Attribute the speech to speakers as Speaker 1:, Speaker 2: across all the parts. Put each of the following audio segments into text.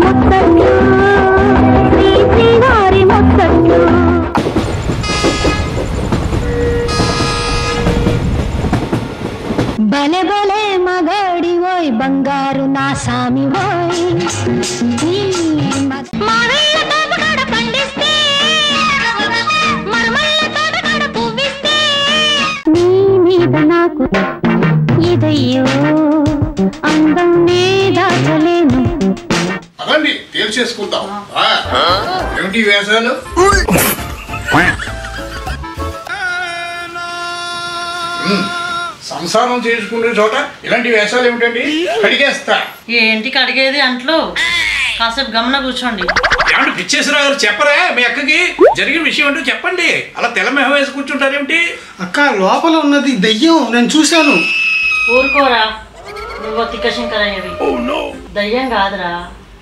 Speaker 1: ముత్తట్లు శ్రీ శ్రీవారి ముత్తట్లు బలే బలే మగాడి ఓయ్ బంగారు నా సామి ఓయ్ మావయ్య తోటకాడ పండిస్తే మరమల్ల తోటకాడ పువ్విస్తే నీ మీద నాకు ఇదయ్యో అందం నే దాచలేను.
Speaker 2: అదండి తేల్చేసుకుందాం. ఏమిటి వేషాలు? సంసారం చేసుకునే చోట ఇలాంటి వేషాలు ఏమిటండి? కడిగేస్తా.
Speaker 3: ఏంటి కడిగేది అంట్లో? కాసేపు గమన కూర్చోండి.
Speaker 2: ఏమంటే పిచ్చేశ్వరరావు గారు చెప్పరా మీ అక్కకి జరిగిన విషయం ఏంటో చెప్పండి. అలా తెల్లమెహ వేసి కూర్చుంటారేమిటి?
Speaker 4: అక్క లోపల ఉన్నది దయ్యం, నేను చూశాను.
Speaker 3: ఊరుకోరా నువ్వు తిక్కశంకరయ్యవి. దయ్యం కాదురా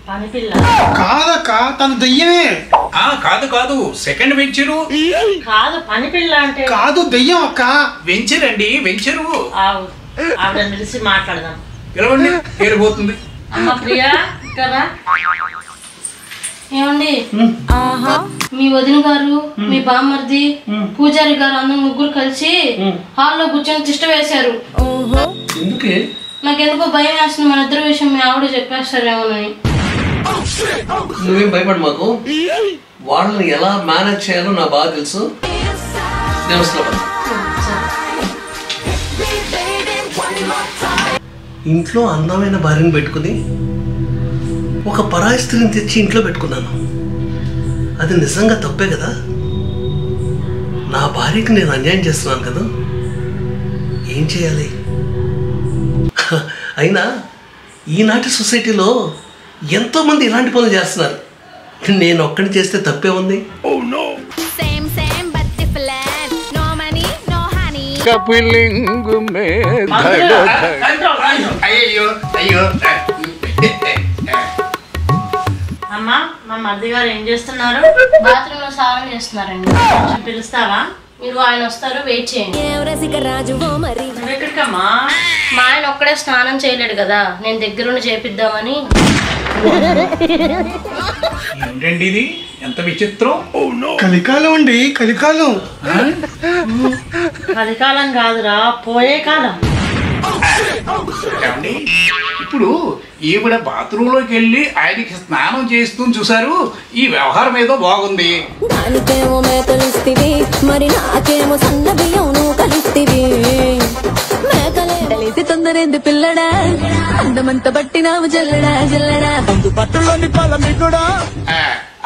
Speaker 3: పనిపిల్ల.
Speaker 4: కాదక్క తను దయ్యమే.
Speaker 2: కాదు కాదు సెకండ్ వెంచరు
Speaker 3: కాదు పనిపిల్ల అంటే
Speaker 4: కాదు దయ్యం అక్క.
Speaker 2: వెంచర్ అండి వెంచరు.
Speaker 3: ఆవిడ నిలిచి మాట్లాడదాం.
Speaker 2: పిలవండి ఏరిపోతుంది.
Speaker 3: అమ్మ ప్రియా కదా
Speaker 5: ఏమండి మీ వదిన గారు మీ బామ్మర్ది పూజారి గారు అందరూ ముగ్గురు కలిసి హాల్లో కూర్చొని తిష్ట వేశారు. నాకెందుకో భయం వేస్తుంది. మన ఇద్దరు విషయం మీ ఆవిడ చెప్పేస్తారేమోనని.
Speaker 6: నువ్వేం భయపడు మాకు. వాళ్ళని ఎలా మేనేజ్ చేయాలో నాకు బాగా తెలుసు. నేను వస్తున్నా. ఇంట్లో అందమైన భార్యను పెట్టుకుని ఒక పరాయి స్త్రీని తెచ్చి ఇంట్లో పెట్టుకున్నాను. అది నిజంగా తప్పే కదా. నా భార్యకి నేను అన్యాయం చేస్తున్నాను కదా. ఏం చేయాలి? అయినా ఈనాటి సొసైటీలో ఎంతోమంది ఇలాంటి పనులు చేస్తున్నారు. నేను ఒక్కడిని చేస్తే తప్పే ఉంది.
Speaker 3: అమ్మా మా మరిది గారు ఏం చేస్తున్నారు?
Speaker 5: బాత్రూమ్ లో స్నానం చేస్తున్నారండి.
Speaker 3: కొంచెం పిలుస్తావా?
Speaker 5: మీరు ఆయన వస్తారు, వెయిట్ చేయండి.
Speaker 3: ఎక్కడికమ్మా?
Speaker 5: మా ఆయన ఒక్కడే స్నానం చేయలేడు కదా, నేను దగ్గరుండి చేపిద్దామని.
Speaker 2: ఏంటండి ఇది ఎంత విచిత్రం?
Speaker 4: కలికాలం అండి కలికాలం.
Speaker 3: కలికాలం కాదురా పోయే కాలం.
Speaker 2: ఇప్పుడు ఈవిడ బాత్రూమ్ లోకి వెళ్ళి ఆయనకి స్నానం చేస్తూ చూసారు. ఈ వ్యవహారం ఏదో బాగుంది.
Speaker 7: దానికేమో మేకలిస్తివి, మరి నాకేమో సన్న బియ్యం నువ్వు కలిస్తివి. మేకలే కలిసి తొందరేంది పిల్లడా, అందమంత పట్టినావు జల్లడా జల్లడా.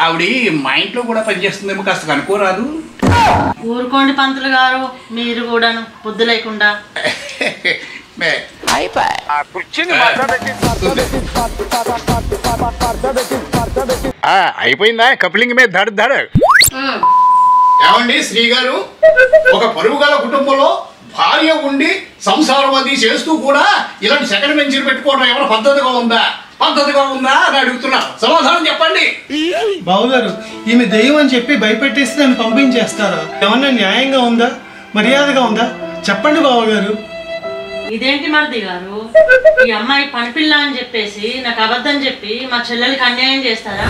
Speaker 2: ఆవిడ మా ఇంట్లో కూడా పనిచేస్తుందేమో, కాస్త కనుక్కోరాదు?
Speaker 3: ఊరుకోండి పంతులు గారు, మీరు కూడాను బుద్ధి లేకుండా.
Speaker 2: అయిపోయిందా కప్లింగ్ మీద దడ దడ? ఏమండి శ్రీ గారు, ఒక పరువు గల కుటుంబంలో భార్య ఉండి సంసారం అది చేస్తూ కూడా ఇలాంటి సెకండ్ బెంచీలు పెట్టుకోవడం ఏమైనా పద్ధతిగా ఉందా అని అడుగుతున్నా. సమాధానం చెప్పండి.
Speaker 4: బావగారు ఈమె దెయ్యం అని చెప్పి భయపెట్టేసి నన్ను పంపించేస్తారా? ఏమన్నా న్యాయంగా ఉందా, మర్యాదగా ఉందా? చెప్పండి బావగారు.
Speaker 3: ఇదేంటి మరిది గారు, ఈ అమ్మాయి పనిపిల్ల అని చెప్పేసి నాకు అబద్ధం చెప్పి మా చెల్లెలకి అన్యాయం చేస్తారా?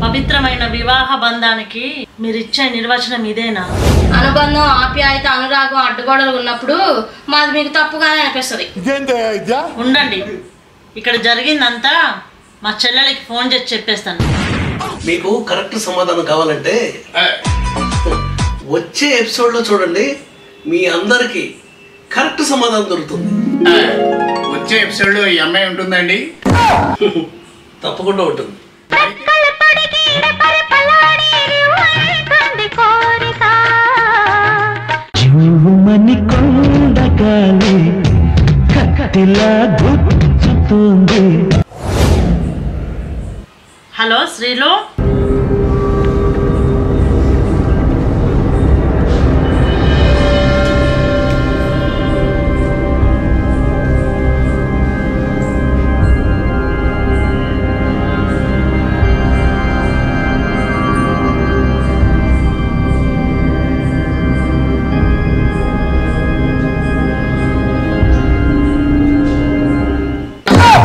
Speaker 3: పవిత్రమైన వివాహ బంధానికి మీరిచ్చే నిర్వచనం ఇదేనా?
Speaker 5: అనుబంధం, ఆప్యాయత, అనురాగం అడ్డుగోడలు ఉన్నప్పుడు మాది మీకు తప్పుగానే అనిపిస్తుంది.
Speaker 3: ఉండండి, ఇక్కడ జరిగిందంతా మా చెల్లెలకి ఫోన్ చేసి చెప్పేస్తాను.
Speaker 6: మీకు కరెక్ట్ సమాధానం కావాలంటే వచ్చే ఎపిసోడ్లో చూడండి, మీ అందరికీ కరెక్ట్ సమాధానం దొరుకుతుంది.
Speaker 2: వచ్చే ఎపిసోడ్ ఈ అమ్మాయి ఉంటుందండి?
Speaker 6: తప్పకుండా ఉంటుంది.
Speaker 3: హలో శ్రీలు,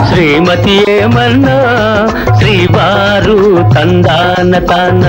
Speaker 8: శ్రీమతి ఏమన్నా శ్రీవారి
Speaker 6: తందాన తాన